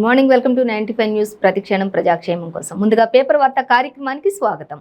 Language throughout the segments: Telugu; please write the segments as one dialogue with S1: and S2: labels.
S1: Good morning, welcome to 95 news. ప్రతిక్షణం ప్రజాక్షేమం కోసం. ముందుగా పేపర్ వార్త కార్యక్రమానికి స్వాగతం.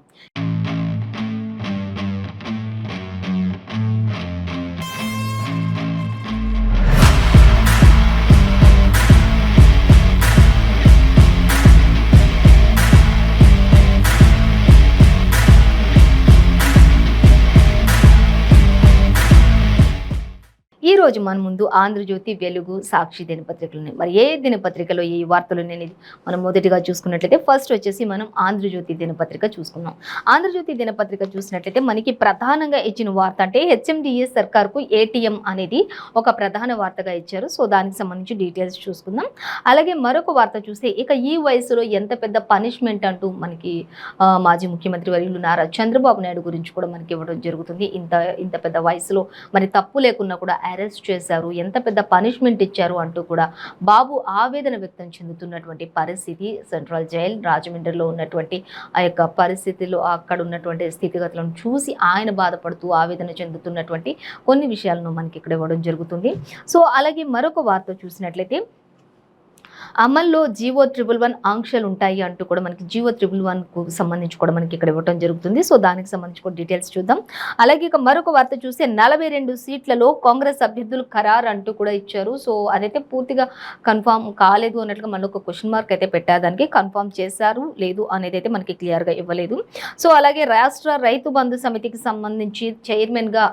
S1: ఈ రోజు మన ముందు ఆంధ్రజ్యోతి, వెలుగు, సాక్షి దినపత్రికలు ఉన్నాయి. మరి ఏ దినపత్రికలో ఈ వార్తలు అనేది మనం మొదటిగా చూసుకున్నట్లయితే ఫస్ట్ వచ్చేసి మనం ఆంధ్రజ్యోతి దినపత్రిక చూసుకున్నాం. ఆంధ్రజ్యోతి దినపత్రిక చూసినట్లయితే మనకి ప్రధానంగా ఇచ్చిన వార్త అంటే హెచ్ఎండిఏ సర్కార్కు ఏటీఎం అనేది ఒక ప్రధాన వార్తగా ఇచ్చారు. సో దానికి సంబంధించి డీటెయిల్స్ చూసుకుందాం. అలాగే మరొక వార్త చూస్తే ఇక ఈ వయసులో ఎంత పెద్ద పనిష్మెంట్ అంటూ మనకి మాజీ ముఖ్యమంత్రి వర్యులు నారా చంద్రబాబు నాయుడు గురించి కూడా మనకి ఇవ్వడం జరుగుతుంది. ఇంత పెద్ద వయసులో మరి తప్పు లేకున్నా కూడా అరెస్ట్ చేశారు, ఎంత పెద్ద పనిష్మెంట్ ఇచ్చారు అంటూ కూడా బాబు ఆవేదన వ్యక్తం చెందుతున్నటువంటి పరిస్థితి. సెంట్రల్ జైల్ రాజమండ్రిలో ఉన్నటువంటి ఆ యొక్క పరిస్థితుల్లో అక్కడ ఉన్నటువంటి స్థితిగతులను చూసి ఆయన బాధపడుతూ ఆవేదన చెందుతున్నటువంటి కొన్ని విషయాలను మనకి ఇక్కడ ఇవ్వడం జరుగుతుంది. సో అలాగే మరొక వార్త చూసినట్లయితే అమల్లో జీవో 111 ఆంక్షలు ఉంటాయి అంటూ కూడా మనకి జీవో 111కు సంబంధించి కూడా మనకి ఇక్కడ ఇవ్వడం జరుగుతుంది. సో దానికి సంబంధించి కూడా డీటెయిల్స్ చూద్దాం. అలాగే ఇక మరొక వార్త చూస్తే 42 సీట్లలో కాంగ్రెస్ అభ్యర్థులు ఖరారు అంటూ కూడా ఇచ్చారు. సో అదైతే పూర్తిగా కన్ఫామ్ కాలేదు అన్నట్లుగా మనకు క్వశ్చన్ మార్క్ అయితే పెట్టేదానికి కన్ఫామ్ చేశారు లేదు అనేది అయితే మనకి క్లియర్గా ఇవ్వలేదు. సో అలాగే రాష్ట్ర రైతు బంధు సమితికి సంబంధించి చైర్మన్గా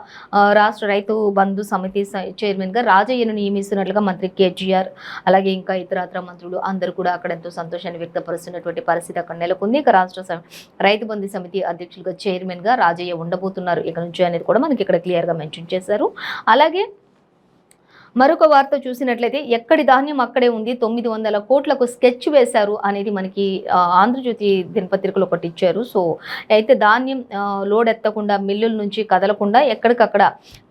S1: రాష్ట్ర రైతు బంధు సమితి చైర్మన్గా రాజయ్యను నియమిస్తున్నట్లుగా మంత్రి కేటీఆర్ అలాగే ఇంకా ఇతరత్ర మంత్రులు అందరూ కూడా అక్కడ ఎంతో సంతోషాన్ని వ్యక్తపరుస్తున్నటువంటి పరిస్థితి అక్కడ నెలకొంది. ఇక రాష్ట్ర రైతు బంధు సమితి అధ్యక్షులుగా చైర్మన్గా రాజయ్య ఉండబోతున్నారు ఇక నుంచి అనేది కూడా మనకి ఇక్కడ క్లియర్గా మెన్షన్ చేశారు. అలాగే మరొక వార్త చూసినట్లయితే ఎక్కడి ధాన్యం అక్కడే ఉంది, 900 కోట్లకు స్కెచ్ వేశారు అనేది మనకి ఆంధ్రజ్యోతి దినపత్రికలు ఒకటి ఇచ్చారు. సో అయితే ధాన్యం లోడ్ ఎత్తకుండా మిల్లుల నుంచి కదలకుండా ఎక్కడికక్కడ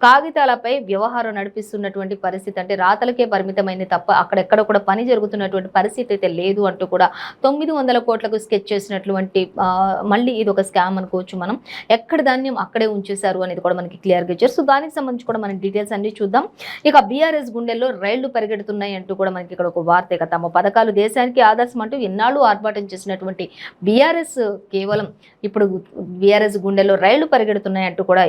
S1: కాగితాలపై వ్యవహారం నడిపిస్తున్నటువంటి పరిస్థితి, అంటే రాతలకే పరిమితమైంది తప్ప అక్కడెక్కడ కూడా పని జరుగుతున్నటువంటి పరిస్థితి అయితే లేదు అంటూ కూడా 900 కోట్లకు స్కెచ్ చేసినటువంటి మళ్ళీ ఇది ఒక స్కామ్ అనుకోవచ్చు మనం. ఎక్కడ ధాన్యం అక్కడే ఉంచేశారు అనేది కూడా మనకి క్లియర్గా ఇచ్చారు. సో దానికి సంబంధించి కూడా మనం డీటెయిల్స్ అన్ని చూద్దాం. ఇక బీఆర్ఎస్ గుండెల్లో రైళ్లు పరిగెడుతున్నాయి అంటూ కూడా మనకి ఇక్కడ ఒక వార్త. ఇక తమ పథకాలు దేశానికి ఆదర్శం అంటూ ఎన్నాళ్ళు ఆర్భాటం చేసినటువంటి బీఆర్ఎస్ కేవలం ఇప్పుడు బీఆర్ఎస్ గుండెల్లో రైళ్లు పరిగెడుతున్నాయి అంటూ కూడా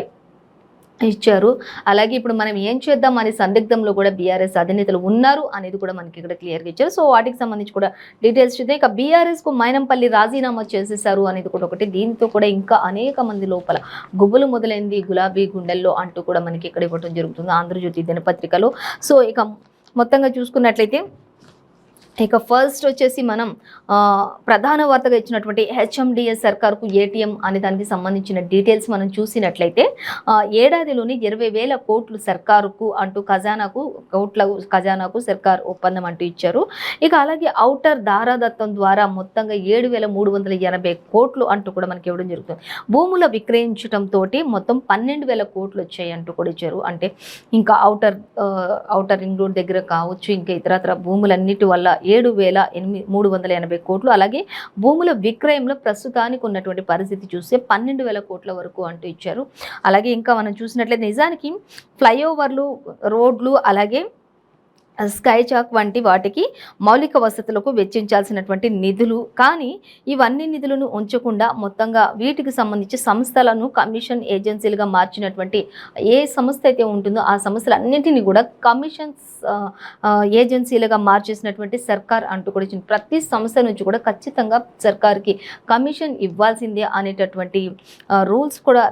S1: ఇచ్చారు. అలాగే ఇప్పుడు మనం ఏం చేద్దాం అనే సందిగ్ధంలో కూడా బీఆర్ఎస్ అధినేతలు ఉన్నారు అనేది కూడా మనకి ఇక్కడ క్లియర్గా ఇచ్చారు. సో వాటికి సంబంధించి కూడా డీటెయిల్స్ చూద్దాం. ఇక బీఆర్ఎస్కు మైనంపల్లి రాజీనామా చేసేశారు అనేది కూడా ఒకటి. దీంతో కూడా ఇంకా అనేక మంది లోపల గుబులు మొదలైంది గులాబీ గుండెల్లో అంటూ కూడా మనకి ఇక్కడ ఇవ్వడం జరుగుతుంది ఆంధ్రజ్యోతి దినపత్రికలో. సో ఇక మొత్తంగా చూసుకున్నట్లయితే ఇక ఫస్ట్ వచ్చేసి మనం ప్రధాన వార్తగా ఇచ్చినటువంటి హెచ్ఎండిఏ సర్కార్కు ఏటీఎం అనే దానికి సంబంధించిన డీటెయిల్స్ మనం చూసినట్లయితే ఏడాదిలోని 20,000 కోట్లు సర్కారుకు అంటూ ఖజానాకు సర్కార్ ఒప్పందం అంటూ ఇచ్చారు. ఇక అలాగే ఔటర్ దారాదత్తం ద్వారా మొత్తంగా 7,380 కోట్లు అంటూ కూడా మనకి ఇవ్వడం జరుగుతుంది. భూముల విక్రయించడంతో మొత్తం 12,000 కోట్లు వచ్చాయి అంటూ కూడా ఇచ్చారు. అంటే ఇంకా ఔటర్ రింగ్ రోడ్ దగ్గర కావచ్చు, ఇంకా ఇతరత్ర భూములన్నిటి వల్ల 7,380 కోట్లు. అలాగే భూముల విక్రయంలో ప్రస్తుతానికి ఉన్నటువంటి పరిస్థితి చూస్తే 12,000 కోట్ల వరకు అంటూ ఇచ్చారు. అలాగే ఇంకా మనం చూసినట్లయితే నిజానికి ఫ్లైఓవర్లు, రోడ్లు, అలాగే స్కై చాక్ వంటి వాటికి మౌలిక వసతులకు వెచ్చించాల్సినటువంటి నిధులు, కానీ ఇవన్నీ నిధులను ఉంచకుండా మొత్తంగా వీటికి సంబంధించి సంస్థలను కమిషన్ ఏజెన్సీలుగా మార్చినటువంటి ఏ సంస్థ అయితే ఉంటుందో ఆ సంస్థలన్నింటినీ కూడా కమిషన్స్ ఏజెన్సీలుగా మార్చేసినటువంటి సర్కార్ అంటూ కూడా ఇచ్చింది. ప్రతి సంస్థ నుంచి కూడా ఖచ్చితంగా సర్కార్కి కమిషన్ ఇవ్వాల్సిందే అనేటటువంటి రూల్స్ కూడా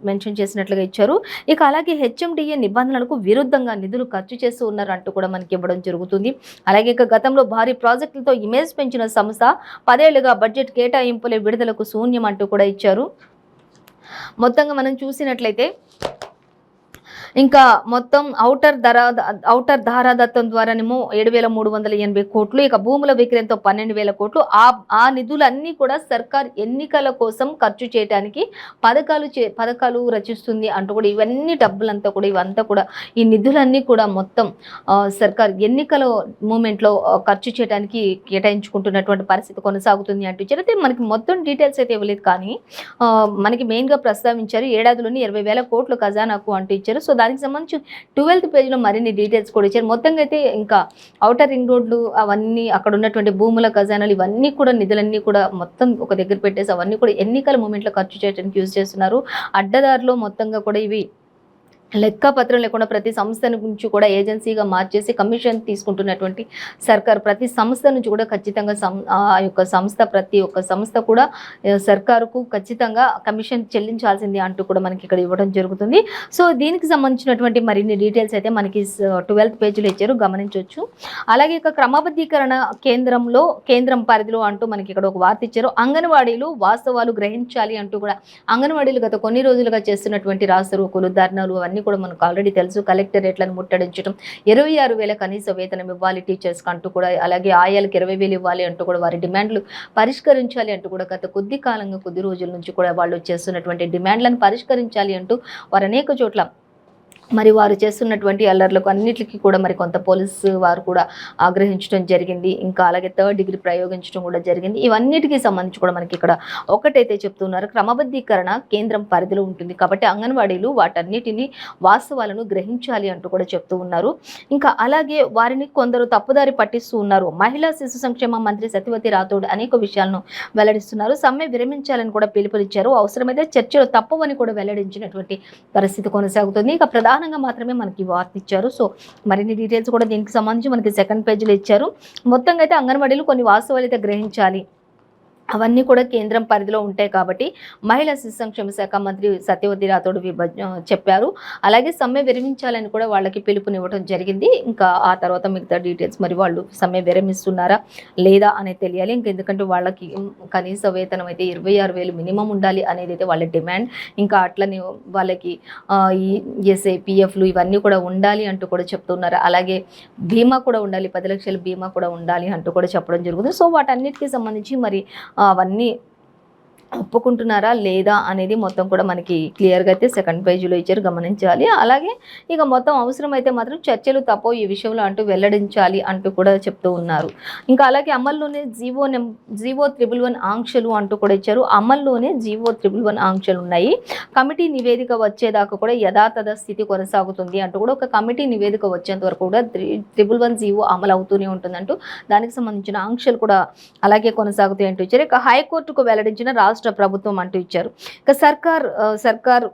S1: మెన్షన్ చేసినట్లుగా ఇచ్చారు. ఇక అలాగే హెచ్ఎండిఏ నిబంధనలకు విరుద్ధంగా నిధులు ఖర్చు చేస్తూ ఉన్నారు అంటూ కూడా మనకి ఇవ్వడం జరుగుతుంది. అలాగే ఇక గతంలో భారీ ప్రాజెక్టులతో ఇమేజ్ పెంచిన సంస్థ 10 ఏళ్లుగా బడ్జెట్ కేటాయింపుల విడుదలకు శూన్యం అంటూ కూడా ఇచ్చారు. మొత్తంగా మనం చూసినట్లయితే ఇంకా మొత్తం ఔటర్ ధారాదత్తం ద్వారానేమో 7,380 కోట్లు, ఇక భూముల విక్రయంతో 12,000 కోట్లు. ఆ నిధులన్నీ కూడా సర్కార్ ఎన్నికల కోసం ఖర్చు చేయడానికి పథకాలు రచిస్తుంది అంటూ కూడా ఇవన్నీ డబ్బులంతా కూడా ఇవంతా కూడా ఈ నిధులన్నీ కూడా మొత్తం సర్కార్ ఎన్నికల మూమెంట్లో ఖర్చు చేయడానికి కేటాయించుకుంటున్నటువంటి పరిస్థితి కొనసాగుతుంది అంటూ ఇచ్చారు. అయితే మనకి మొత్తం డీటెయిల్స్ అయితే ఇవ్వలేదు, కానీ మనకి మెయిన్గా ప్రస్తావించారు ఏడాదిలోని 20,000 కోట్లు ఖజానాకు అంటూ ఇచ్చారు. సో దానికి సంబంధించి 12th పేజ్లో మరిన్ని డీటెయిల్స్ కూడా ఇచ్చారు. మొత్తంగా అయితే ఇంకా ఔటర్ రింగ్ రోడ్లు అవన్నీ అక్కడ ఉన్నటువంటి భూముల ఖజానాలు ఇవన్నీ కూడా నిధులన్నీ కూడా మొత్తం ఒక దగ్గర పెట్టేసి అవన్నీ కూడా ఎన్నికల మూమెంట్లో ఖర్చు చేయడానికి యూజ్ చేస్తున్నారు. అడ్డదారిలో మొత్తంగా కూడా ఇవి లెక్కపత్రం లేకుండా ప్రతి సంస్థ నుంచి కూడా ఏజెన్సీగా మార్చేసి కమిషన్ తీసుకుంటున్నటువంటి సర్కార్ ప్రతి సంస్థ నుంచి కూడా ఖచ్చితంగా ఆ యొక్క సంస్థ ప్రతి ఒక్క సంస్థ కూడా సర్కారుకు ఖచ్చితంగా కమిషన్ చెల్లించాల్సింది అంటూ కూడా మనకి ఇక్కడ ఇవ్వడం జరుగుతుంది. సో దీనికి సంబంధించినటువంటి మరిన్ని డీటెయిల్స్ అయితే మనకి 12th పేజీలో ఇచ్చారు, గమనించవచ్చు. అలాగే ఇక క్రమబద్ధీకరణ కేంద్రం పరిధిలో అంటూ మనకి ఇక్కడ ఒక వార్త ఇచ్చారు. అంగన్వాడీలు వాస్తవాలు గ్రహించాలి అంటూ కూడా అంగన్వాడీలు గత కొన్ని రోజులుగా చేస్తున్నటువంటి రాస్తారోకోలు, ధర్నాలు అవన్నీ కూడా మనకు ఆల్రెడీ తెలుసు. కలెక్టరేట్లను ముట్టడించడం, 26,000 కనీస వేతనం ఇవ్వాలి టీచర్స్ అంటూ కూడా, అలాగే ఆయాలకు 20,000 ఇవ్వాలి అంటూ కూడా వారి డిమాండ్లు పరిష్కరించాలి అంటూ కూడా గత కొద్ది రోజుల నుంచి కూడా వాళ్ళు చేస్తున్నటువంటి డిమాండ్లను పరిష్కరించాలి అంటూ వారు అనేక చోట్ల మరి వారు చేస్తున్నటువంటి అల్లర్లకు అన్నిటికీ కూడా మరి కొంత పోలీసు వారు కూడా ఆగ్రహించడం జరిగింది. ఇంకా అలాగే 3rd డిగ్రీ ప్రయోగించడం కూడా జరిగింది. ఇవన్నిటికీ సంబంధించి కూడా మనకి ఇక్కడ ఒకటైతే చెప్తున్నారు, క్రమబద్ధీకరణ కేంద్రం పరిధిలో ఉంటుంది కాబట్టి అంగన్వాడీలు వాటన్నిటిని వాస్తవాలను గ్రహించాలి అంటూ కూడా చెప్తూ ఉన్నారు. ఇంకా అలాగే వారిని కొందరు తప్పుదారి పట్టిస్తూ ఉన్నారు. మహిళా శిశు సంక్షేమ మంత్రి సత్యవతి రాథోడ్ అనేక విషయాలను వెల్లడిస్తున్నారు. సమ్మె విరమించాలని కూడా పిలుపునిచ్చారు. అవసరమైతే చర్చలు తప్పవని కూడా వెల్లడించినటువంటి పరిస్థితి కొనసాగుతుంది. ఇక ప్రధానంగా మాత్రమే మనకి వార్త ఇచ్చారు. సో మరిన్ని డీటెయిల్స్ కూడా దీనికి సంబంధించి మనకి 2nd పేజీలో ఇచ్చారు. మొత్తంగా అయితే అంగన్వాడీలు కొన్ని వాస్తవాలు అయితే గ్రహించాలి, అవన్నీ కూడా కేంద్రం పరిధిలో ఉంటాయి కాబట్టి మహిళా శిశు సంక్షేమ శాఖ మంత్రి సత్యవతి రాథోడ్ చెప్పారు. అలాగే సమ్మె విరమించాలని కూడా వాళ్ళకి పిలుపునివ్వడం జరిగింది. ఇంకా ఆ తర్వాత మిగతా డీటెయిల్స్ మరి వాళ్ళు సమ్మె విరమిస్తున్నారా లేదా అనేది తెలియాలి. ఎందుకంటే వాళ్ళకి కనీస వేతనం అయితే 26,000 మినిమం ఉండాలి అనేది అయితే వాళ్ళ డిమాండ్. ఇంకా అట్లనే వాళ్ళకి ఈ ఎస్ఐ పిఎఫ్లు ఇవన్నీ కూడా ఉండాలి అంటూ కూడా చెప్తున్నారు. అలాగే బీమా కూడా ఉండాలి, 10 లక్షల బీమా కూడా ఉండాలి అంటూ కూడా చెప్పడం జరుగుతుంది. సో వాటన్నిటికీ సంబంధించి మరి అవన్నీ ఒప్పుకుంటున్నారా లేదా అనేది మొత్తం కూడా మనకి క్లియర్గా అయితే 2nd పేజీలో ఇచ్చారు, గమనించాలి. అలాగే ఇక మొత్తం అవసరమైతే మాత్రం చర్చలు తప్పో ఈ విషయంలో అంటూ వెల్లడించాలి అంటూ కూడా చెప్తూ ఉన్నారు. ఇంకా అలాగే అమల్లోనే జీవో 111 ఆంక్షలు అంటూ కూడా ఇచ్చారు. అమల్లోనే జీవో 111 ఆంక్షలు ఉన్నాయి. కమిటీ నివేదిక వచ్చేదాకా కూడా యథాతథ స్థితి కొనసాగుతుంది అంటూ కూడా ఒక కమిటీ నివేదిక వచ్చేంత వరకు కూడా 111 జీవో అమలు అవుతూనే ఉంటుందంటూ దానికి సంబంధించిన ఆంక్షలు కూడా అలాగే కొనసాగుతాయి అంటూ ఇచ్చారు. ఇక హైకోర్టుకు వెల్లడించిన రాష్ట్ర ప్రభుత్వం అంటూ ఇచ్చారు. ఇక సర్కార్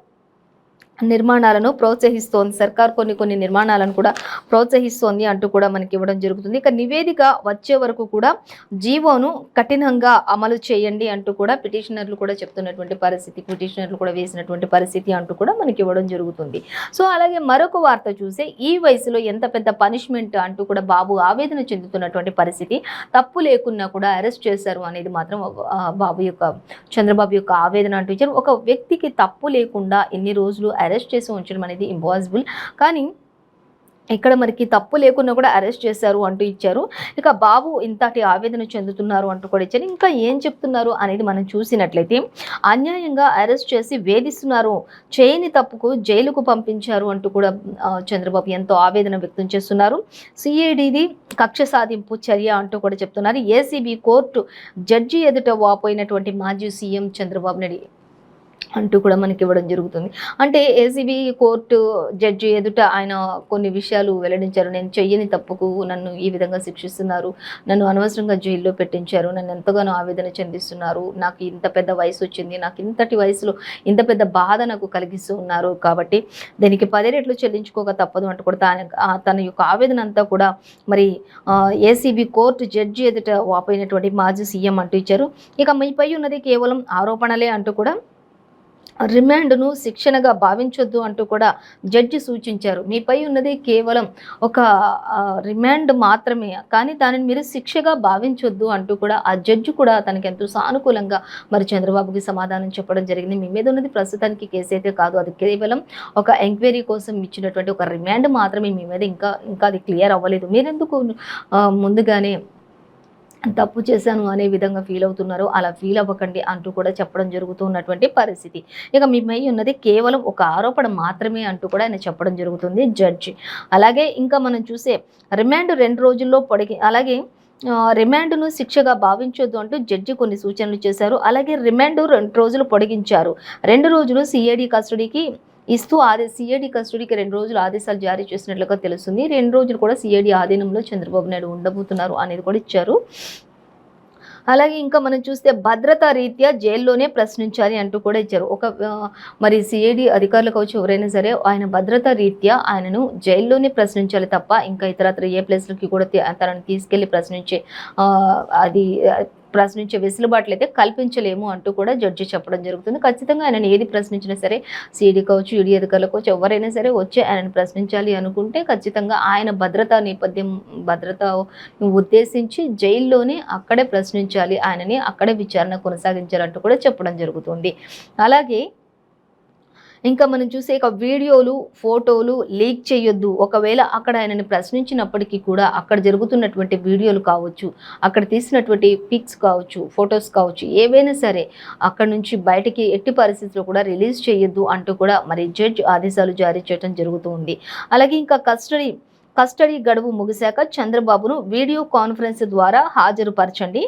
S1: నిర్మాణాలను ప్రోత్సహిస్తోంది, సర్కార్ కొన్ని నిర్మాణాలను కూడా ప్రోత్సహిస్తోంది అంటూ కూడా మనకి ఇవ్వడం జరుగుతుంది. ఇక నివేదిక వచ్చే వరకు కూడా జీవోను కఠినంగా అమలు చేయండి అంటూ కూడా పిటిషనర్లు కూడా చెప్తున్నటువంటి పరిస్థితి, పిటిషనర్లు కూడా వేసినటువంటి పరిస్థితి అంటూ కూడా మనకి ఇవ్వడం జరుగుతుంది. సో అలాగే మరొక వార్త చూసే ఈ వయసులో ఎంత పెద్ద పనిష్మెంట్ అంటూ కూడా బాబు ఆవేదన చెందుతున్నటువంటి పరిస్థితి, తప్పు లేకున్నా కూడా అరెస్ట్ చేశారు అనేది మాత్రం చంద్రబాబు యొక్క ఆవేదన అంటూ ఇచ్చారు. ఒక వ్యక్తికి తప్పు లేకుండా ఎన్ని రోజులు అరెస్ట్ చేసి ఉంచడం అనేది ఇంపాసిబుల్, కానీ ఇక్కడ మనకి తప్పు లేకున్నా కూడా అరెస్ట్ చేశారు అంటూ ఇచ్చారు. ఇక బాబు ఇంతటి ఆవేదన చెందుతున్నారు అంటూ కూడా ఇచ్చారు. ఇంకా ఏం చెప్తున్నారు అనేది మనం చూసినట్లయితే, అన్యాయంగా అరెస్ట్ చేసి వేధిస్తున్నారు, చేయని తప్పుకు జైలుకు పంపించారు అంటూ కూడా చంద్రబాబు ఎంతో ఆవేదన వ్యక్తం చేస్తున్నారు. సిఐడిది కక్ష సాధింపు చర్య అంటూ కూడా చెప్తున్నారు. ఏసీబీ కోర్టు జడ్జి ఎదుట వాపోయినటువంటి మాజీ సీఎం చంద్రబాబు నాయుడు అంటూ కూడా మనకి ఇవ్వడం జరుగుతుంది. అంటే ఏసీబీ కోర్టు జడ్జి ఎదుట ఆయన కొన్ని విషయాలు వెల్లడించారు. నేను చెయ్యని తప్పుకు నన్ను ఈ విధంగా శిక్షిస్తున్నారు, నన్ను అనవసరంగా జైల్లో పెట్టించారు, నన్ను ఎంతగానో ఆవేదన చెందిస్తున్నారు, నాకు ఇంత పెద్ద వయసు వచ్చింది, నాకు ఇంతటి వయసులో ఇంత పెద్ద బాధ నాకు కలిగిస్తూ ఉన్నారు, కాబట్టి దీనికి 10 రెట్లు చెల్లించుకోక తప్పదు అంటూ కూడా తన యొక్క ఆవేదన అంతా కూడా మరి ఏసీబీ కోర్టు జడ్జి ఎదుట వాపోయినటువంటి మాజీ సీఎం అంటూ ఇచ్చారు. ఇక మీపై ఉన్నది కేవలం ఆరోపణలే అంటూ కూడా రిమాండ్ను శిక్షణగా భావించొద్దు అంటూ కూడా జడ్జి సూచించారు. మీపై ఉన్నది కేవలం ఒక రిమాండ్ మాత్రమే, కానీ దానిని మీరు శిక్షగా భావించొద్దు అంటూ కూడా ఆ జడ్జి కూడా తనకి ఎంతో సానుకూలంగా మరి చంద్రబాబుకి సమాధానం చెప్పడం జరిగింది. మీ మీద ఉన్నది ప్రస్తుతానికి కేసు అయితే కాదు, అది కేవలం ఒక ఎంక్వైరీ కోసం ఇచ్చినటువంటి ఒక రిమాండ్ మాత్రమే, మీ మీద ఇంకా అది క్లియర్ అవ్వలేదు, మీరెందుకు ముందుగానే తప్పు చేశాను అనే విధంగా ఫీల్ అవుతున్నారు, అలా ఫీల్ అవ్వకండి అంటూ కూడా చెప్పడం జరుగుతున్నటువంటి పరిస్థితి. ఇక మీపై ఉన్నది కేవలం ఒక ఆరోపణ మాత్రమే అంటూ కూడా ఆయన చెప్పడం జరుగుతుంది జడ్జి. అలాగే ఇంకా మనం చూసే రిమాండ్ 2 రోజుల్లో అలాగే రిమాండ్ను శిక్షగా భావించొద్దు అంటూ జడ్జి కొన్ని సూచనలు చేశారు. అలాగే రిమాండ్ 2 రోజులు పొడిగించారు, 2 రోజులు సిఐడి కస్టడీకి ఇస్తూ సిఐడి కస్టడీకి 2 రోజులు ఆదేశాలు జారీ చేసినట్లుగా తెలుస్తుంది. 2 రోజులు కూడా సిఐడి ఆధీనంలో చంద్రబాబు నాయుడు ఉండబోతున్నారు అనేది కూడా ఇచ్చారు. అలాగే ఇంకా మనం చూస్తే భద్రతా రీత్యా జైల్లోనే ప్రశ్నించాలి అంటూ కూడా ఇచ్చారు. మరి సిఐడి అధికారులు కావచ్చు ఎవరైనా సరే ఆయన భద్రతా రీత్యా ఆయనను జైల్లోనే ప్రశ్నించాలి తప్ప ఇంకా ఇతరత్ర ఏ ప్లేస్లకి కూడా తనని తీసుకెళ్లి ప్రశ్నించే వెసులుబాట్లు అయితే కల్పించలేము అంటూ కూడా జడ్జి చెప్పడం జరుగుతుంది. ఖచ్చితంగా ఆయనను ఏది ప్రశ్నించినా సరే సిఐడి కావచ్చు, ఈడీ అధికారులు కావచ్చు ఎవరైనా సరే వచ్చి ఆయనను ప్రశ్నించాలి అనుకుంటే ఖచ్చితంగా ఆయన భద్రత ఉద్దేశించి జైల్లోనే అక్కడే ప్రశ్నించాలి, ఆయనని అక్కడే విచారణ కొనసాగించాలంటూ కూడా చెప్పడం జరుగుతుంది. అలాగే ఇంకా మనం చూసే ఇక వీడియోలు, ఫోటోలు లీక్ చేయొద్దు. ఒకవేళ అక్కడ ఆయనని ప్రశ్నించినప్పటికీ కూడా అక్కడ జరుగుతున్నటువంటి వీడియోలు కావచ్చు, అక్కడ తీసినటువంటి పిక్స్ కావచ్చు, ఫొటోస్ కావచ్చు, ఏవైనా సరే అక్కడ నుంచి బయటికి ఎట్టి పరిస్థితుల్లో కూడా రిలీజ్ చేయొద్దు అంటూ కూడా మరి జడ్జి ఆదేశాలు జారీ చేయడం జరుగుతుంది. అలాగే ఇంకా కస్టడీ గడువు ముగిశాక చంద్రబాబును వీడియో కాన్ఫరెన్స్ ద్వారా హాజరుపరచండి.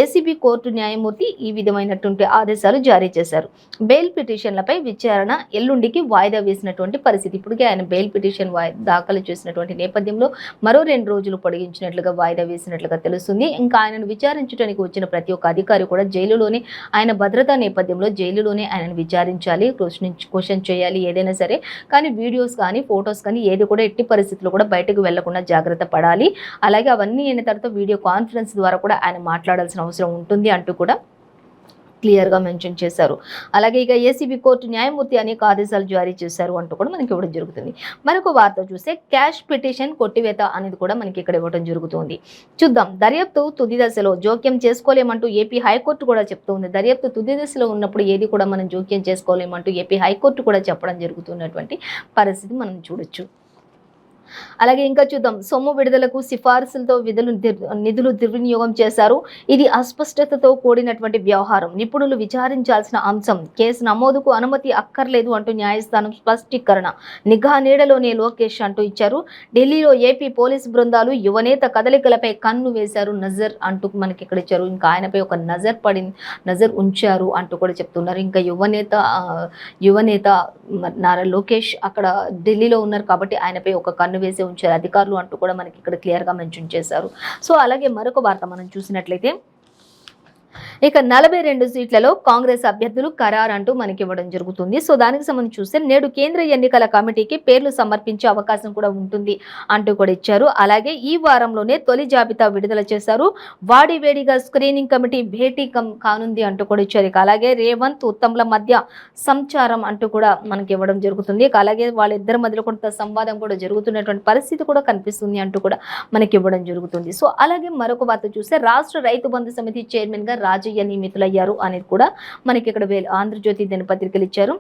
S1: ఏసీబీ కోర్టు న్యాయమూర్తి ఈ విధమైనటువంటి ఆదేశాలు జారీ చేశారు. బెయిల్ పిటిషన్లపై విచారణ ఎల్లుండికి వాయిదా వేసినటువంటి పరిస్థితి. ఇప్పటికే ఆయన బెయిల్ పిటిషన్ దాఖలు చేసినటువంటి నేపథ్యంలో మరో 2 రోజులు పొడిగించినట్లుగా వాయిదా వేసినట్లుగా తెలుస్తుంది. ఇంకా ఆయనను విచారించడానికి వచ్చిన ప్రతి ఒక్క అధికారి కూడా జైలులోనే ఆయన భద్రతా నేపథ్యంలో జైలులోనే ఆయనను విచారించాలి, క్వశ్చన్ చేయాలి ఏదైనా సరే. కానీ వీడియోస్ కానీ ఫొటోస్ కానీ ఏది కూడా ఎట్టి పరిస్థితుల్లో కూడా బయట వెళ్లకుండా జాగ్రత్త పడాలి. అలాగే అవన్నీ అయిన తర్వాత వీడియో కాన్ఫరెన్స్ ద్వారా కూడా ఆయన మాట్లాడాల్సిన అవసరం ఉంటుంది అంటూ కూడా క్లియర్గా మెన్షన్ చేశారు. అలాగే ఇక ఏసీబీ కోర్టు న్యాయమూర్తి అనేక ఆదేశాలు జారీ చేశారు అంటూ కూడా మనకి ఇవ్వడం జరుగుతుంది. మరొక వార్త చూస్తే క్యాష్ పిటిషన్ కొట్టివేత అనేది కూడా మనకి ఇక్కడ ఇవ్వడం జరుగుతుంది. చూద్దాం. దర్యాప్తు తుది దశలో జోక్యం చేసుకోలేమంటూ ఏపీ హైకోర్టు కూడా చెప్తుంది. దర్యాప్తు తుది దశలో ఉన్నప్పుడు ఏది కూడా మనం జోక్యం చేసుకోలేమంటూ ఏపీ హైకోర్టు కూడా చెప్పడం జరుగుతున్నటువంటి పరిస్థితి మనం చూడొచ్చు. అలాగే ఇంకా చూద్దాం. సొమ్ము విడుదలకు సిఫార్సులతో నిధులు దుర్వినియోగం చేశారు. ఇది అస్పష్టతతో కూడినటువంటి వ్యవహారం, నిపుణులు విచారించాల్సిన అంశం, కేసు నమోదుకు అనుమతి అక్కర్లేదు అంటూ న్యాయస్థానం స్పష్టీకరణ. నిఘా నీడలోనే లోకేష్ అంటూ ఇచ్చారు. ఢిల్లీలో ఏపీ పోలీసు బృందాలు యువనేత కదలికలపై కన్ను వేశారు, నజర్ అంటూ మనకి ఇక్కడ ఇచ్చారు. ఇంకా ఆయనపై ఒక నజర్ ఉంచారు అంటూ కూడా చెప్తున్నారు. ఇంకా యువనేత నారా లోకేష్ అక్కడ ఢిల్లీలో ఉన్నారు కాబట్టి ఆయనపై ఒక కన్ను వేసి ఉంచారు అధికారులు అంటూ కూడా మనకి ఇక్కడ క్లియర్గా మెన్షన్ చేశారు. సో అలాగే మరొక వార్త మనం చూసినట్లయితే ఇక 42 సీట్లలో కాంగ్రెస్ అభ్యర్థులు ఖరారు అంటూ మనకి ఇవ్వడం జరుగుతుంది. సో దానికి సంబంధించి చూస్తే నేడు కేంద్ర ఎన్నికల కమిటీకి పేర్లు సమర్పించే అవకాశం కూడా ఉంటుంది అంటూ కూడా ఇచ్చారు. అలాగే ఈ వారంలోనే తొలి జాబితా విడుదల చేశారు. వాడివేడిగా స్క్రీనింగ్ కమిటీ భేటీ కానుంది అంటూ కూడా ఇచ్చారు. ఇక అలాగే రేవంత్ ఉత్తమ్ల మధ్య సంచారం అంటూ కూడా మనకి ఇవ్వడం జరుగుతుంది. ఇక అలాగే వాళ్ళిద్దరి మధ్యలో కొంత సంవాదం కూడా జరుగుతున్నటువంటి పరిస్థితి కూడా కనిపిస్తుంది అంటూ కూడా మనకి ఇవ్వడం జరుగుతుంది. సో అలాగే మరొక వార్త చూస్తే రాష్ట్ర రైతు బంధు సమితి చైర్మన్ గా రాజయ్య నియమితులయ్యారు అనేది కూడా మనకి ఇక్కడ ఆంధ్రజ్యోతి దినపత్రికలు ఇచ్చారు.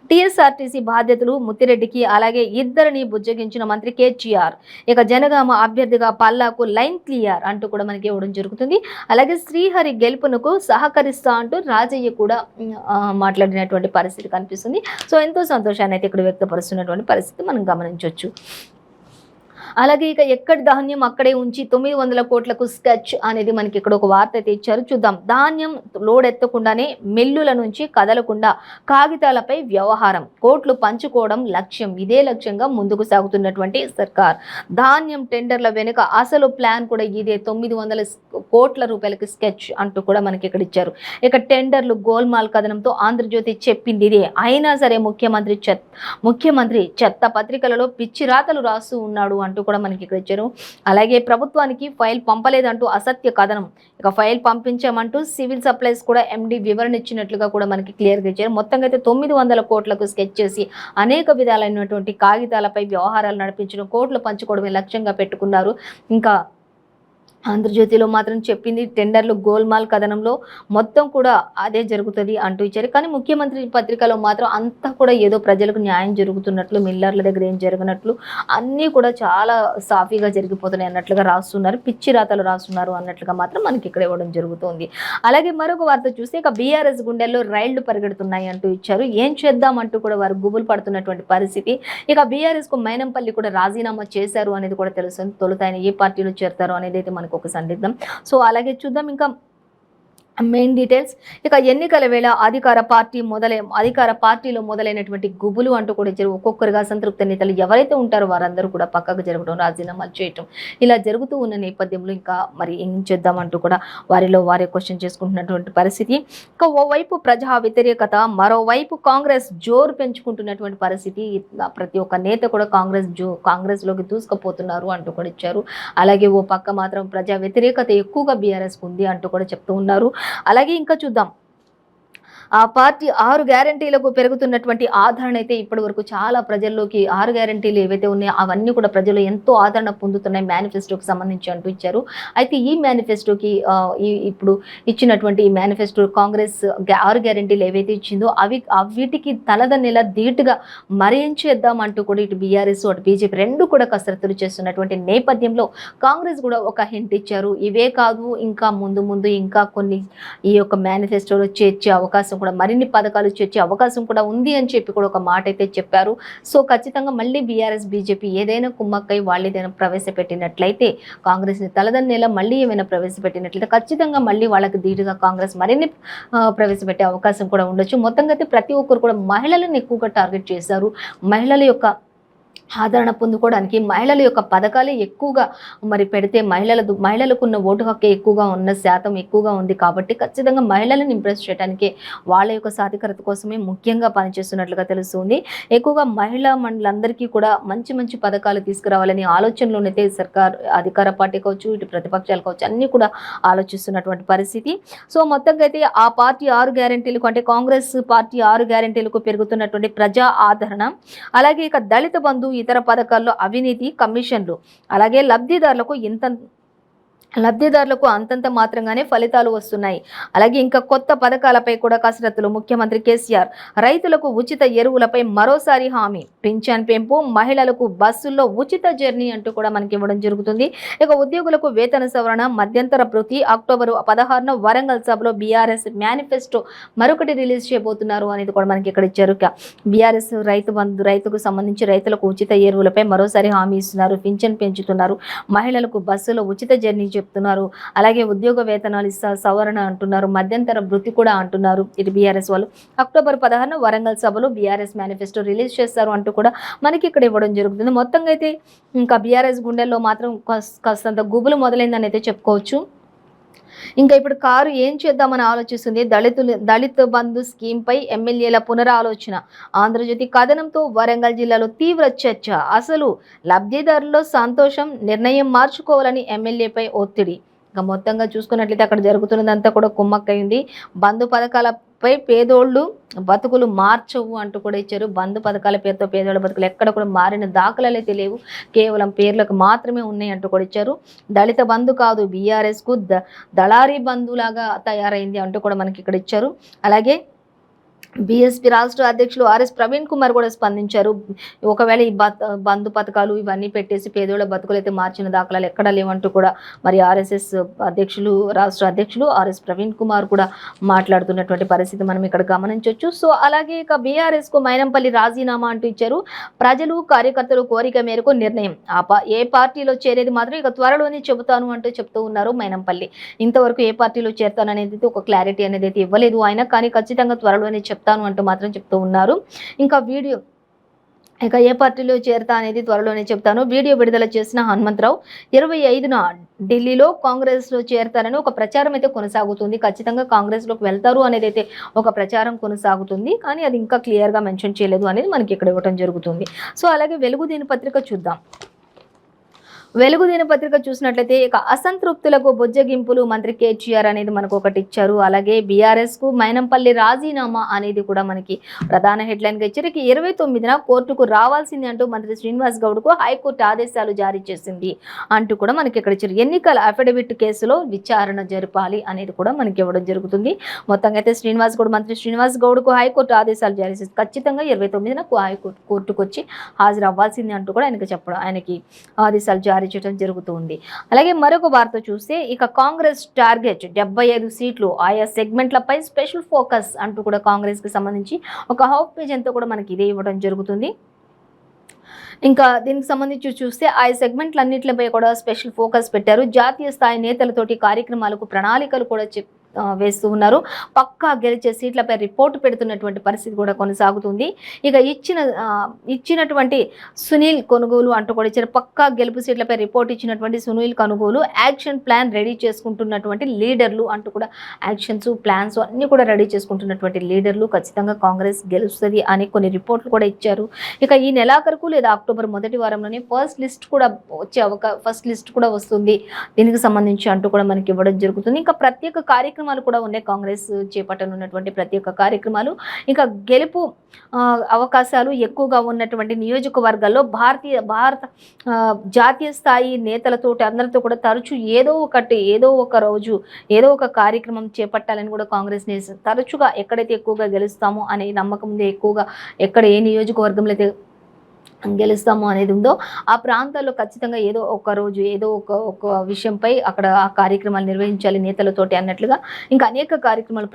S1: టీఎస్ఆర్టీసీ బాధ్యతలు ముత్తిరెడ్డికి, అలాగే ఇద్దరిని బుజ్జగించిన మంత్రి కేటీఆర్. ఇక జనగామ అభ్యర్థిగా పల్లాకు లైన్ క్లియర్ అంటూ కూడా మనకి ఇవ్వడం జరుగుతుంది. అలాగే శ్రీహరి గెలుపునకు సహకరిస్తా అంటూ రాజయ్య కూడా మాట్లాడినటువంటి పరిస్థితి కనిపిస్తుంది. సో ఎంతో సంతోషాన్ని అయితే ఇక్కడ వ్యక్తపరుస్తున్నటువంటి పరిస్థితి మనం గమనించవచ్చు. అలాగే ఇక ఎక్కడి ధాన్యం అక్కడే ఉంచి 900 కోట్లకు స్కెచ్ అనేది మనకి ఇక్కడ ఒక వార్త అయితే ఇచ్చారు. చూద్దాం. ధాన్యం లోడ్ ఎత్తకుండానే మిల్లుల నుంచి కదలకుండా కాగితాలపై వ్యవహారం, కోట్లు పంచుకోవడం లక్ష్యం. ఇదే లక్ష్యంగా ముందుకు సాగుతున్నటువంటి సర్కార్. ధాన్యం టెండర్ల వెనుక అసలు ప్లాన్ కూడా ఇదే. 900 కోట్ల రూపాయలకి స్కెచ్ అంటూ కూడా మనకి ఇక్కడ ఇచ్చారు. ఇక టెండర్లు గోల్మాల్ కథనంతో ఆంధ్రజ్యోతి చెప్పింది ఇదే. అయినా సరే ముఖ్యమంత్రి చెత్త పత్రికలలో పిచ్చి రాతలు రాస్తూ ఉన్నాడు అంటూ కూడా మనకి ఇక్కడ ఇచ్చారు. అలాగే ప్రభుత్వానికి ఫైల్ పంపలేదంటూ అసత్య కథనం. ఇక ఫైల్ పంపించామంటూ సివిల్ సప్లైస్ కూడా ఎండి వివరణ ఇచ్చినట్లుగా కూడా మనకి క్లియర్గా ఇచ్చారు. మొత్తంగా అయితే 900 కోట్లకు స్కెచ్ చేసి అనేక విధాలైనటువంటి కాగితాలపై వ్యవహారాలు నడిపించడం, కోట్లు పంచుకోవడమే లక్ష్యంగా పెట్టుకున్నారు. ఇంకా ఆంధ్రజ్యోతిలో మాత్రం చెప్పింది టెండర్లు గోల్మాల్ కథనంలో మొత్తం కూడా అదే జరుగుతుంది అంటూ ఇచ్చారు. కానీ ముఖ్యమంత్రి పత్రికలో మాత్రం అంతా కూడా ఏదో ప్రజలకు న్యాయం జరుగుతున్నట్లు, మిల్లర్ల దగ్గర ఏం జరగనట్లు అన్నీ కూడా చాలా సాఫీగా జరిగిపోతున్నాయి అన్నట్లుగా రాస్తున్నారు, పిచ్చి రాతలు రాస్తున్నారు అన్నట్లుగా మాత్రం మనకి ఇక్కడ ఇవ్వడం జరుగుతుంది. అలాగే మరొక వార్త చూస్తే ఇక బీఆర్ఎస్ గుండెల్లో రైళ్లు పరిగెడుతున్నాయి అంటూ ఇచ్చారు. ఏం చేద్దామంటూ కూడా వారు గుబులు పడుతున్నటువంటి పరిస్థితి. ఇక బీఆర్ఎస్ కు మైనంపల్లి కూడా రాజీనామా చేశారు అనేది కూడా తెలుస్తుంది. తొలుత ఆయన ఏ పార్టీలో చేరతారు అనేది అయితే మనకు ఒక సందిగ్ధం. సో అలాగే చూద్దాం. ఇంకా మెయిన్ డీటెయిల్స్. ఇక ఎన్నికల వేళ అధికార పార్టీలో మొదలైనటువంటి గుబులు అంటూ కూడా ఇచ్చారు. ఒక్కొక్కరుగా అసంతృప్త నేతలు ఎవరైతే ఉంటారో వారందరూ కూడా పక్కకు జరగడం, రాజీనామాలు చేయటం ఇలా జరుగుతూ ఉన్న నేపథ్యంలో ఇంకా మరి ఏం చేద్దామంటూ కూడా వారిలో వారే క్వశ్చన్ చేసుకుంటున్నటువంటి పరిస్థితి. ఇక ఓవైపు ప్రజా వ్యతిరేకత, మరోవైపు కాంగ్రెస్ జోరు పెంచుకుంటున్నటువంటి పరిస్థితి. ప్రతి ఒక్క నేత కూడా కాంగ్రెస్లోకి దూసుకుపోతున్నారు అంటూ కూడా ఇచ్చారు. అలాగే ఓ పక్క మాత్రం ప్రజా వ్యతిరేకత ఎక్కువగా బీఆర్ఎస్ ఉంది అంటూ కూడా చెప్తూ ఉన్నారు. అలాగే ఇంకా చూద్దాం, ఆ పార్టీ 6 గ్యారంటీలకు పెరుగుతున్నటువంటి ఆదరణ అయితే ఇప్పటి వరకు చాలా ప్రజల్లోకి 6 గ్యారంటీలు ఏవైతే ఉన్నాయో అవన్నీ కూడా ప్రజలు ఎంతో ఆదరణ పొందుతున్నాయి మేనిఫెస్టోకి సంబంధించి అంటూ ఇచ్చారు. అయితే ఈ మేనిఫెస్టోకి ఇప్పుడు ఇచ్చినటువంటి ఈ మేనిఫెస్టో కాంగ్రెస్ 6 గ్యారంటీలు ఏవైతే ఇచ్చిందో వీటికి తలదన్నేలా ధీటుగా మరేం చేద్దాం అంటూ కూడా ఇటు బీఆర్ఎస్ అటు బీజేపీ రెండు కూడా కసరత్తులు చేస్తున్నటువంటి నేపథ్యంలో కాంగ్రెస్ కూడా ఒక హింట్ ఇచ్చారు. ఇవే కాదు, ఇంకా ముందు ఇంకా కొన్ని ఈ యొక్క మేనిఫెస్టోలో చేర్చే అవకాశం కూడా, మరిన్ని పథకాలు చేర్చే అవకాశం కూడా ఉంది అని చెప్పి కూడా ఒక మాట అయితే చెప్పారు. సో ఖచ్చితంగా మళ్ళీ బీఆర్ఎస్ బీజేపీ ఏదైనా కుమ్మక్కై వాళ్ళు ఏదైనా ప్రవేశపెట్టినట్లయితే, కాంగ్రెస్ని తలదన్నేలా మళ్ళీ ఏమైనా ప్రవేశపెట్టినట్లయితే ఖచ్చితంగా మళ్ళీ వాళ్ళకి ధీటుగా కాంగ్రెస్ మరిన్ని ప్రవేశపెట్టే అవకాశం కూడా ఉండొచ్చు. మొత్తంగా అయితే ప్రతి ఒక్కరు కూడా మహిళలను ఎక్కువగా టార్గెట్ చేశారు. మహిళల యొక్క ఆదరణ పొందుకోవడానికి మహిళల యొక్క పథకాలే ఎక్కువగా మరి పెడితే మహిళలకు ఉన్న ఓటు హక్కు ఎక్కువగా ఉన్న శాతం ఎక్కువగా ఉంది కాబట్టి ఖచ్చితంగా మహిళలను ఇంప్రెస్ చేయడానికి వాళ్ళ యొక్క సాధికారత కోసమే ముఖ్యంగా పనిచేస్తున్నట్లుగా తెలుస్తుంది. ఎక్కువగా మహిళా మండలందరికీ కూడా మంచి పథకాలు తీసుకురావాలని ఆలోచనలోనైతే సర్కార్ అధికార పార్టీ కావచ్చు, ఇటు ప్రతిపక్షాలు కావచ్చు అన్నీ కూడా ఆలోచిస్తున్నటువంటి పరిస్థితి. సో మొత్తంగా అయితే ఆ పార్టీ 6 గ్యారెంటీలకు అంటే కాంగ్రెస్ పార్టీ 6 గ్యారెంటీలకు పెరుగుతున్నటువంటి ప్రజా ఆదరణ, అలాగే ఇక దళిత బంధు, ఇతర పథకాల్లో అవినీతి, కమిషన్లు, అలాగే లబ్ధిదారులకు అంతంత మాత్రంగానే ఫలితాలు వస్తున్నాయి. అలాగే ఇంకా కొత్త పథకాలపై కూడా కసరత్తులు. ముఖ్యమంత్రి కేసీఆర్ రైతులకు ఉచిత ఎరువులపై మరోసారి హామీ, పింఛన్ పెంపు, మహిళలకు బస్సుల్లో ఉచిత జర్నీ అంటూ కూడా మనకి ఇవ్వడం జరుగుతుంది. ఇక ఉద్యోగులకు వేతన సవరణ, మధ్యంతర భృతి, అక్టోబర్ 16న వరంగల్ సభలో బీఆర్ఎస్ మేనిఫెస్టో మరొకటి రిలీజ్ చేయబోతున్నారు అనేది కూడా మనకి ఇక్కడ ఇచ్చారు. బీఆర్ఎస్ రైతుకు సంబంధించి రైతులకు ఉచిత ఎరువులపై మరోసారి హామీ ఇస్తున్నారు, పింఛన్ పెంచుతున్నారు, మహిళలకు బస్సులో ఉచిత జర్నీ చెప్తున్నారు, అలాగే ఉద్యోగ వేతనాలు సవరణ అంటున్నారు, మధ్యంతర భృతి కూడా అంటున్నారు. ఇది బీఆర్ఎస్ వాళ్ళు అక్టోబర్ 16న వరంగల్ సభలో బీఆర్ఎస్ మేనిఫెస్టో రిలీజ్ చేస్తారు అంటూ కూడా మనకి ఇక్కడ ఇవ్వడం జరుగుతుంది. మొత్తంగా అయితే ఇంకా బీఆర్ఎస్ గుండెల్లో మాత్రం కాస్తంత గుబులు మొదలైందని అయితే చెప్పుకోవచ్చు. ఇంకా ఇప్పుడు కారు ఏం చేద్దామని ఆలోచిస్తుంది. దళిత బంధు స్కీమ్ పై ఎమ్మెల్యేల పునరాలోచన. ఆంధ్రజ్యోతి కథనంతో వరంగల్ జిల్లాలో తీవ్ర చర్చ. అసలు లబ్ధిదారుల్లో సంతోషం, నిర్ణయం మార్చుకోవాలని ఎమ్మెల్యేపై ఒత్తిడి. ఇంకా మొత్తంగా చూసుకున్నట్లయితే అక్కడ జరుగుతున్నదంతా కూడా కుమ్మక్కైంది. బంధు పథకాలపై పేదోళ్ళు బతుకులు మార్చవు అంటూ కూడా ఇచ్చారు. బంధు పథకాల పేరుతో పేదోళ్ళ బతుకులు ఎక్కడ కూడా మారిన దాఖలాలు అయితే లేవు, కేవలం పేర్లకు మాత్రమే ఉన్నాయి అంటూ కూడా ఇచ్చారు. దళిత బంధు కాదు, బీఆర్ఎస్కు దళారీ బంధులాగా తయారైంది అంటూ కూడా మనకి ఇక్కడ ఇచ్చారు. అలాగే బీఎస్పీ రాష్ట్ర అధ్యక్షులు ఆర్ఎస్ ప్రవీణ్ కుమార్ కూడా స్పందించారు. ఒకవేళ ఈ బంధు పథకాలు ఇవన్నీ పెట్టేసి పేదోళ్ళ బతుకులు అయితే మార్చిన దాఖలాలు ఎక్కడా లేవంటూ కూడా మరి ఆర్ఎస్ఎస్ రాష్ట్ర అధ్యక్షులు ఆర్ఎస్ ప్రవీణ్ కుమార్ కూడా మాట్లాడుతున్నటువంటి పరిస్థితి మనం ఇక్కడ గమనించవచ్చు. సో అలాగే ఇక బీఆర్ఎస్కు మైనంపల్లి రాజీనామా అంటూ ఇచ్చారు. ప్రజలు కార్యకర్తలు కోరిక మేరకు నిర్ణయం. ఏ పార్టీలో చేరేది మాత్రం ఇక త్వరలోనే చెబుతాను అంటూ చెప్తూ ఉన్నారు మైనంపల్లి. ఇంతవరకు ఏ పార్టీలో చేరుతాననేది ఒక క్లారిటీ అనేది అయితే ఇవ్వలేదు ఆయన, కానీ ఖచ్చితంగా త్వరలోనే చెప్తాను అంటూ మాత్రం చెప్తూ ఉన్నారు. ఇంకా ఏ పార్టీలో చేరతా అనేది త్వరలోనే చెప్తాను. వీడియో విడుదల చేసిన హనుమంతరావు 25న ఢిల్లీలో కాంగ్రెస్లో చేరతారని ఒక ప్రచారం అయితే కొనసాగుతుంది. ఖచ్చితంగా కాంగ్రెస్లోకి వెళ్తారు అనేది అయితే ఒక ప్రచారం కొనసాగుతుంది, కానీ అది ఇంకా క్లియర్గా మెన్షన్ చేయలేదు అనేది మనకి ఇక్కడ ఇవ్వడం జరుగుతుంది. సో అలాగే వెలుగు దినపత్రిక చూద్దాం. వెలుగు దినపత్రిక చూసినట్లయితే ఇక అసంతృప్తులకు బుజ్జగింపులు, మంత్రి కేటీఆర్ అనేది మనకు ఒకటి ఇచ్చారు. అలాగే బీఆర్ఎస్కు మైనంపల్లి రాజీనామా అనేది కూడా మనకి ప్రధాన హెడ్లైన్గా ఇచ్చారు. 29న కోర్టుకు రావాల్సింది అంటూ మంత్రి శ్రీనివాస్ గౌడ్కు హైకోర్టు ఆదేశాలు జారీ చేసింది అంటూ కూడా మనకి ఇక్కడ ఇచ్చారు. ఎన్నికల అఫిడవిట్ కేసులో విచారణ జరపాలి అనేది కూడా మనకి ఇవ్వడం జరుగుతుంది. మొత్తంగా అయితే మంత్రి శ్రీనివాస్ గౌడ్కు హైకోర్టు ఆదేశాలు జారీ చేసి ఖచ్చితంగా 29న కోర్టుకు వచ్చి హాజరు అవ్వాల్సింది అంటూ కూడా ఆయనకి ఆదేశాలు జారీ చేయడం జరుగుతుంది. అలాగే మరొక వార్త చూస్తే ఇక కాంగ్రెస్ టార్గెట్ 75 సీట్లు, ఆయా సెగ్మెంట్లపై స్పెషల్ ఫోకస్ అంటూ కూడా కాంగ్రెస్ కి సంబంధించి ఒక హాఫ్ పేజ్ అంతా కూడా మనకి ఇదే ఇవ్వడం జరుగుతుంది. ఇంకా దీనికి సంబంధించి చూస్తే ఆయా సెగ్మెంట్లన్నింటిపై కూడా స్పెషల్ ఫోకస్ పెట్టారు. జాతీయ స్థాయి నేతలతోటి కార్యక్రమాలకు ప్రణాళికలు కూడా వేస్తూ ఉన్నారు. పక్కా గెలిచే సీట్లపై రిపోర్టు పెడుతున్నటువంటి పరిస్థితి కూడా కొనసాగుతుంది. ఇక ఇచ్చినటువంటి సునీల్ కొనుగోలు అంటూ కూడా ఇచ్చారు. పక్కా గెలుపు సీట్లపై రిపోర్ట్ ఇచ్చినటువంటి సునీల్ కొనుగోలు, యాక్షన్ ప్లాన్ రెడీ చేసుకుంటున్నటువంటి లీడర్లు అంటూ కూడా యాక్షన్స్ ప్లాన్స్ అన్నీ కూడా రెడీ చేసుకుంటున్నటువంటి లీడర్లు ఖచ్చితంగా కాంగ్రెస్ గెలుస్తుంది అని కొన్ని రిపోర్ట్లు కూడా ఇచ్చారు. ఇక ఈ నెలాఖరుకు లేదా అక్టోబర్ మొదటి వారంలోనే ఫస్ట్ లిస్ట్ కూడా వస్తుంది దీనికి సంబంధించి అంటూ కూడా మనకి ఇవ్వడం జరుగుతుంది. ఇంకా ప్రత్యేక కార్యక్రమాలు కూడా ఉన్నాయి కాంగ్రెస్ చేపట్టనున్నటువంటి ప్రత్యేక కార్యక్రమాలు. ఇంకా గెలుపు అవకాశాలు ఎక్కువగా ఉన్నటువంటి నియోజకవర్గాల్లో భారత జాతీయ స్థాయి నేతలతోటి అందరితో కూడా తరచూ ఏదో ఒక రోజు ఏదో ఒక కార్యక్రమం చేపట్టాలని కూడా కాంగ్రెస్ తరచుగా ఎక్కడైతే ఎక్కువగా గెలుస్తామో అనే నమ్మకం ఉంది. ఎక్కువగా ఎక్కడ ఏ నియోజకవర్గంలో అయితే గెలుస్తాము అనేది ఉందో ఆ ప్రాంతాల్లో ఖచ్చితంగా ఏదో ఒక రోజు ఏదో ఒక విషయంపై అక్కడ ఆ కార్యక్రమాలు నిర్వహించాలి నేతలతోటి అన్నట్లుగా ఇంకా అనేక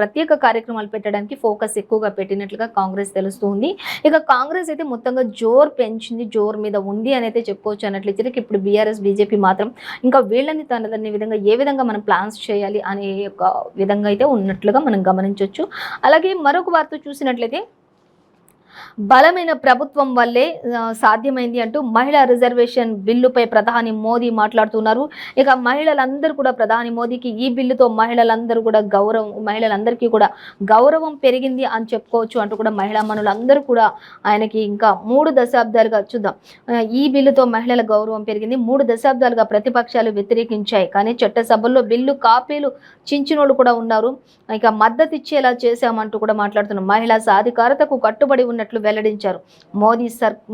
S1: ప్రత్యేక కార్యక్రమాలు పెట్టడానికి ఫోకస్ ఎక్కువగా పెట్టినట్లుగా కాంగ్రెస్ తెలుస్తుంది. ఇక కాంగ్రెస్ అయితే మొత్తంగా జోరు మీద ఉంది అని అయితే చెప్పుకోవచ్చు అన్నట్లయితే ఇప్పుడు బీఆర్ఎస్ బీజేపీ మాత్రం ఇంకా వీళ్ళని తనదనే విధంగా ఏ విధంగా మనం ప్లాన్స్ చేయాలి అనే ఒక విధంగా అయితే ఉన్నట్లుగా మనం గమనించవచ్చు. అలాగే మరొక వార్త చూసినట్లయితే బలమైన ప్రభుత్వం వల్లే సాధ్యమైంది అంటూ మహిళా రిజర్వేషన్ బిల్లుపై ప్రధాని మోదీ మాట్లాడుతున్నారు. ఇక మహిళలందరూ కూడా ప్రధాని మోదీకి ఈ బిల్లుతో మహిళలందరికీ కూడా గౌరవం పెరిగింది అని చెప్పుకోవచ్చు అంటూ కూడా మహిళా మనులందరూ కూడా ఆయనకి ఇంకా 3 దశాబ్దాలుగా చూద్దాం ఈ బిల్లుతో మహిళల గౌరవం పెరిగింది. 3 దశాబ్దాలుగా ప్రతిపక్షాలు వ్యతిరేకించాయి కానీ చట్టసభల్లో బిల్లు కాపీలు చించినోళ్ళు కూడా ఉన్నారు. ఇక మద్దతు ఇచ్చేలా చేశామంటూ కూడా మాట్లాడుతున్నారు. మహిళా సాధికారతకు కట్టుబడి ఉన్నట్లు వెల్లడించారు.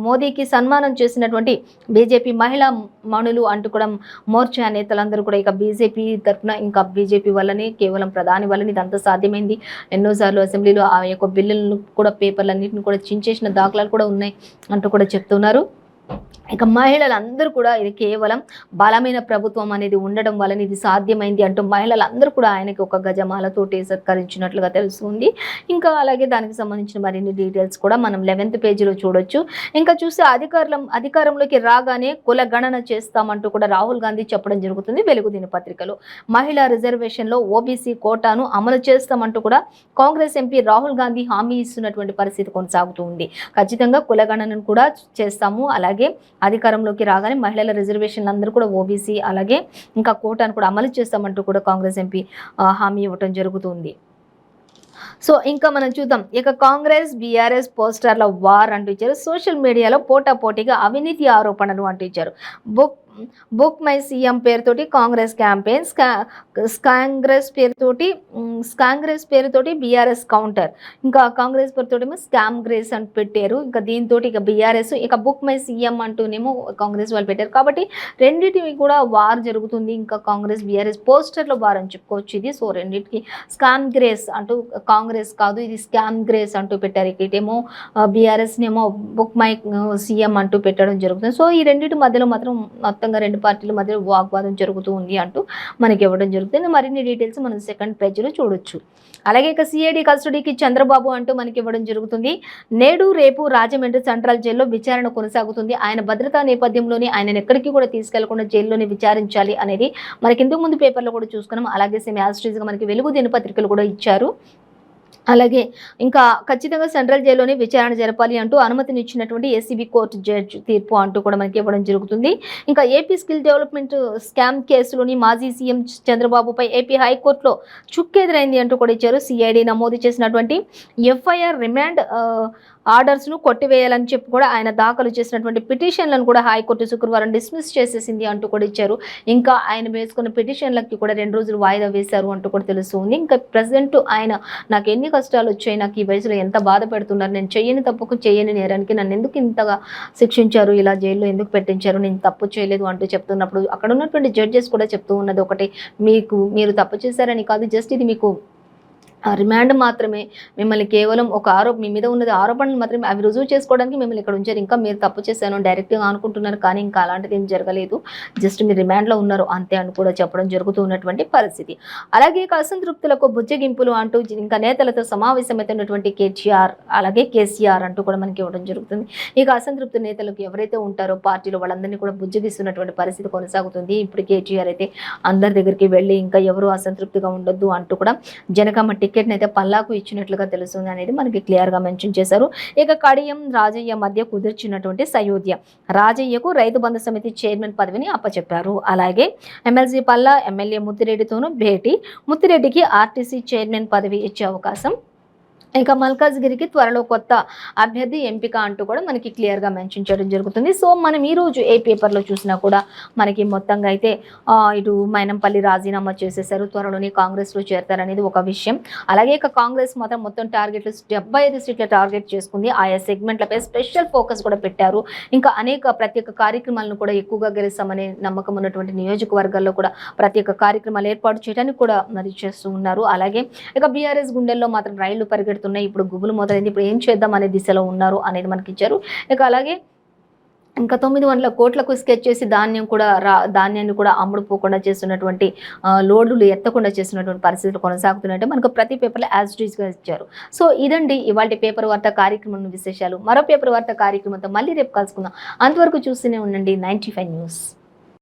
S1: మోదీకి సన్మానం చేసినటువంటి బీజేపీ మహిళా మణులు అంటూ కూడా మోర్చా నేతలందరూ కూడా ఇక బీజేపీ తరఫున ఇంకా బీజేపీ వల్లనే కేవలం ప్రధాని వల్లనే ఇదంతా సాధ్యమైంది. ఎన్నోసార్లు అసెంబ్లీలో ఆ యొక్క బిల్లులను కూడా పేపర్లన్నింటిని కూడా చించేసిన దాఖలాలు కూడా ఉన్నాయి అంటూ కూడా చెప్తున్నారు. ఇక మహిళలందరూ కూడా ఇది కేవలం బలమైన ప్రభుత్వం అనేది ఉండడం వలన ఇది సాధ్యమైంది అంటూ మహిళలందరూ కూడా ఆయనకి ఒక గజమాలతోటి సత్కరించినట్లుగా తెలుస్తుంది. ఇంకా అలాగే దానికి సంబంధించిన మరిన్ని డీటెయిల్స్ కూడా మనం 11th పేజీలో చూడొచ్చు. ఇంకా చూస్తే అధికారంలోకి రాగానే కుల గణన చేస్తామంటూ కూడా రాహుల్ గాంధీ చెప్పడం జరుగుతుంది వెలుగు దినపత్రికలో. మహిళా రిజర్వేషన్లో ఓబీసీ కోటాను అమలు చేస్తామంటూ కూడా కాంగ్రెస్ ఎంపీ రాహుల్ గాంధీ హామీ ఇస్తున్నటువంటి పరిస్థితి కొనసాగుతుంది. ఖచ్చితంగా కుల గణనను కూడా చేస్తాము, అలాగే అధికారంలోకి రాగానే మహిళల రిజర్వేషన్లు అందరూ కూడా ఓబీసీ అలాగే ఇంకా కోటాను కూడా అమలు చేస్తామంటూ కూడా కాంగ్రెస్ ఎంపీ హామీ ఇవ్వటం జరుగుతుంది. సో ఇంకా మనం చూద్దాం. ఇక కాంగ్రెస్ బీఆర్ఎస్ పోస్టర్ల వార్ అంటూ ఇచ్చారు. సోషల్ మీడియాలో పోటాపోటీగా అవినీతి ఆరోపణలు అంటూ ఇచ్చారు. బుక్ మై సీఎం పేరుతోటి కాంగ్రెస్ క్యాంపెయిన్, కాంగ్రెస్ పేరుతోటి బీఆర్ఎస్ కౌంటర్, ఇంకా కాంగ్రెస్ పేరుతోటి స్కామ్ గ్రేస్ అని పెట్టారు. ఇంకా దీంతో ఇక బీఆర్ఎస్ ఇక బుక్ మై సీఎం అంటూనేమో కాంగ్రెస్ వాళ్ళు పెట్టారు. కాబట్టి రెండింటివి కూడా వార్ జరుగుతుంది. ఇంకా కాంగ్రెస్ బీఆర్ఎస్ పోస్టర్లో వార్ అని చెప్పుకోవచ్చు ఇది. సో రెండింటికి స్కామ్ గ్రేస్ అంటూ కాంగ్రెస్ కాదు ఇది స్కామ్ గ్రేస్ అంటూ పెట్టారు. ఇటేమో బీఆర్ఎస్నేమో బుక్ మై సీఎం అంటూ పెట్టడం జరుగుతుంది. సో ఈ రెండింటి మధ్యలో మాత్రం మొత్తంగా 2 పార్టీల మధ్య వాగ్వాదం జరుగుతూ ఉంది అంటూ మనకి ఇవ్వడం జరుగుతుంది. మరిన్ని డీటెయిల్స్ మనం 2nd పేజీలో చూడొచ్చు. అలాగే ఇక సిఐడి కస్టడీకి చంద్రబాబు అంటూ మనకి ఇవ్వడం జరుగుతుంది. నేడు రేపు రాజమండ్రి సెంట్రల్ జైల్లో విచారణ కొనసాగుతుంది. ఆయన భద్రతా నేపథ్యంలోనే ఆయనను ఎక్కడికి కూడా తీసుకెళ్లకుండా జైల్లోనే విచారించాలి అనేది మనకి ఇంతకు ముందు పేపర్లో కూడా చూసుకున్నాం. అలాగే సేమ్ యాజ్ టీజ్గా మనకి వెలుగు దినపత్రికలు కూడా ఇచ్చారు. అలాగే ఇంకా ఖచ్చితంగా సెంట్రల్ జైల్లోనే విచారణ జరపాలి అంటూ అనుమతినిచ్చినటువంటి ఏసీబీ కోర్టు జడ్జి తీర్పు అంటూ కూడా మనకి ఇవ్వడం జరుగుతుంది. ఇంకా ఏపీ స్కిల్ డెవలప్మెంట్ స్కామ్ కేసులోని మాజీ సీఎం చంద్రబాబుపై ఏపీ హైకోర్టులో చుక్కెదురైంది అంటూ కూడా ఇచ్చారు. సిఐడి నమోదు చేసినటువంటి ఎఫ్ఐఆర్ రిమాండ్ ఆర్డర్స్ను కొట్టివేయాలని చెప్పి కూడా ఆయన దాఖలు చేసినటువంటి పిటిషన్లను కూడా హైకోర్టు శుక్రవారం డిస్మిస్ చేసేసింది అంటూ కూడా ఇచ్చారు. ఇంకా ఆయన వేసుకున్న పిటిషన్లకి కూడా 2 రోజులు వాయిదా వేశారు అంటూ కూడా తెలుస్తుంది. ఇంకా ప్రెసిడెంట్ ఆయన నాకు ఎన్ని కష్టాలు వచ్చాయి, నాకు ఈ వయసులో ఎంత బాధ పెడుతున్నారు, నేను చెయ్యని తప్పుకు చెయ్యని నేరానికి నన్ను ఎందుకు ఇంతగా శిక్షించారు, ఇలా జైల్లో ఎందుకు పెట్టించారు, నేను తప్పు చేయలేదు అంటూ చెప్తున్నప్పుడు అక్కడ ఉన్నటువంటి జడ్జెస్ కూడా చెప్తూ ఉన్నది ఒకటి, మీరు తప్పు చేశారని కాదు, జస్ట్ ఇది మీకు రిమాండ్ మాత్రమే. మిమ్మల్ని కేవలం ఒక మీ మీద ఉన్నది ఆరోపణలు మాత్రమే, అవి రుజువు చేసుకోవడానికి మిమ్మల్ని ఇక్కడ ఉంచారు. ఇంకా మీరు తప్పు చేశాను డైరెక్ట్‌గా అనుకుంటున్నారు, కానీ ఇంకా అలాంటిది ఏం జరగలేదు. జస్ట్ మీరు రిమాండ్‌లో ఉన్నారు అంతే అని కూడా చెప్పడం జరుగుతూ ఉన్నటువంటి పరిస్థితి. అలాగే ఇక అసంతృప్తులకు బుజ్జగింపులు అంటూ ఇంకా నేతలతో సమావేశమైతున్నటువంటి అలాగే కేసీఆర్ అంటూ కూడా మనకి ఇవ్వడం జరుగుతుంది. ఇక అసంతృప్తి నేతలకు ఎవరైతే ఉంటారో పార్టీలో వాళ్ళందరినీ కూడా బుజ్జగిస్తున్నటువంటి పరిస్థితి కొనసాగుతుంది. ఇప్పుడు కేటీఆర్ అయితే అందరి దగ్గరికి వెళ్ళి ఇంకా ఎవరు అసంతృప్తిగా ఉండొద్దు అంటూ కూడా జనగామ టికెట్ని అయితే పల్లాకు ఇచ్చినట్లుగా తెలుస్తుంది అనేది మనకి క్లియర్గా మెన్షన్ చేశారు. ఇక కడియం రాజయ్య మధ్య కుదిర్చినటువంటి సయోధ్య, రాజయ్యకు రైతు బంధు సమితి చైర్మన్ పదవిని అప్పచెప్పారు. అలాగే ఎమ్మెల్సీ పల్లా ఎమ్మెల్యే ముత్తిరెడ్డితోనూ భేటీ, ముత్తిరెడ్డికి ఆర్టీసీ చైర్మన్ పదవి ఇచ్చే అవకాశం, ఇక మల్కాజ్గిరికి త్వరలో కొత్త అభ్యర్థి ఎంపిక అంటూ కూడా మనకి క్లియర్గా మెన్షన్ చేయడం జరుగుతుంది. సో మనం ఈరోజు ఏ పేపర్లో చూసినా కూడా మనకి మొత్తంగా అయితే ఇటు మైనంపల్లి రాజీనామా చేసేసారు, త్వరలోనే కాంగ్రెస్లో చేరతారనేది ఒక విషయం. అలాగే ఇక కాంగ్రెస్ మాత్రం మొత్తం టార్గెట్లు 75 సీట్ల టార్గెట్ చేసుకుంది. ఆయా సెగ్మెంట్లపై స్పెషల్ ఫోకస్ కూడా పెట్టారు. ఇంకా అనేక ప్రత్యేక కార్యక్రమాలను కూడా ఎక్కువగా గెలుస్తామనే నమ్మకం ఉన్నటువంటి నియోజకవర్గాల్లో కూడా ప్రత్యేక కార్యక్రమాలు ఏర్పాటు చేయడానికి కూడా మరి చేస్తూ ఉన్నారు. అలాగే ఇక బీఆర్ఎస్ గుండెల్లో మాత్రం రైళ్లు పరిగెడుతున్నాయి. ఇప్పుడు గుబులు మొదలైంది. ఇప్పుడు ఏం చేద్దాం అనే దిశలో ఉన్నారు అనేది మనకి ఇచ్చారు. ఇక అలాగే ఇంకా 900 కోట్లకు స్కెచ్ చేసి ధాన్యాన్ని కూడా అమ్ముడుపోకుండా చేస్తున్నటువంటి లోడ్లు ఎత్తకుండా చేస్తున్నటువంటి పరిస్థితులు కొనసాగుతున్నాయంటే మనకు ప్రతి పేపర్లో యాజ్ ఇట్ ఈస్గా ఇచ్చారు. సో ఇదండి ఇవాళ పేపర్ వార్త కార్యక్రమం విశేషాలు. మరో పేపర్ వార్త కార్యక్రమంతో మళ్ళీ రేపు కలుసుకుందాం. అంతవరకు చూస్తూనే ఉండండి 95 న్యూస్.